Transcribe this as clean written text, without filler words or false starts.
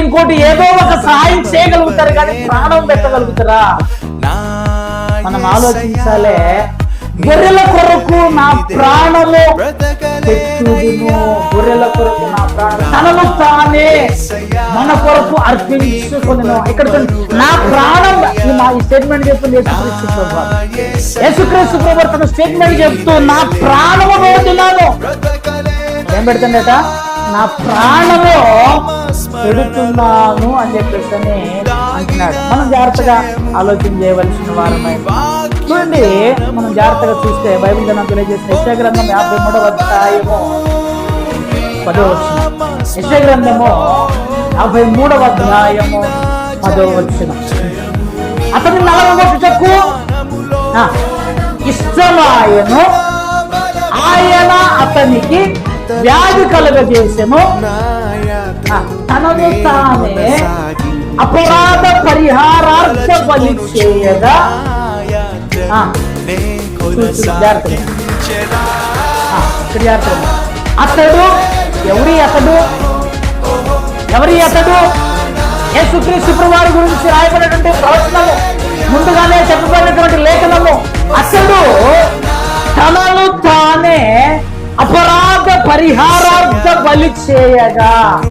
ఇంకోటి ఏదో ఒక సహాయం చేయగలుగుతారు, కానీ ప్రాణం పెట్టగలుగుతారా? మనం ఆలోచించాలే. గొర్రెల కొరకు నా ప్రాణము పెట్టుదును, గొర్రెల కొరకు నా ప్రాణం, తనను తానే మన కొరకు అర్పించుకొనెను. ఇక్కడ నా ప్రాణం, ఈ స్టేట్మెంట్ చెప్తుంది యేసుక్రీస్తు ప్రభువు. యేసుక్రీస్తు ప్రభువు తన స్టేట్మెంట్ చెప్తూ నా ప్రాణము పెడుతున్నాను. ఏం పెడుతుందట? నా ప్రాణము పెడుతున్నాను అని చెప్పేసి అంటున్నాడు. మనం జాగ్రత్తగా ఆలోచన చేయవలసిన వారమై చూడండి. మనం జాగ్రత్తగా చూస్తే బైబిల్ గ్రంథం తెలియజేసిన యెషయా గ్రంథం 53వ అధ్యాయము 10వ వచనం. యెషయా గ్రంథము 53వ అధ్యాయము 10వ వచనం. అతని నలగొట్టుటకు ఇష్టమాయను, ఆయన అతనికి వ్యాధి కలుగజేసెను, తనను తానే అపరాధ పరిహారార్థ బలి చేయగా. అతడు ఎవరి అతడు యేసుక్రీస్తు ప్రభువారి గురించి రాయబడినటువంటి ప్రవచనము, ముందుగానే చెప్పబడినటువంటి లేఖనము. అతడు తనను తానే అపరాధ పరిహారార్థ బలి చేయగా.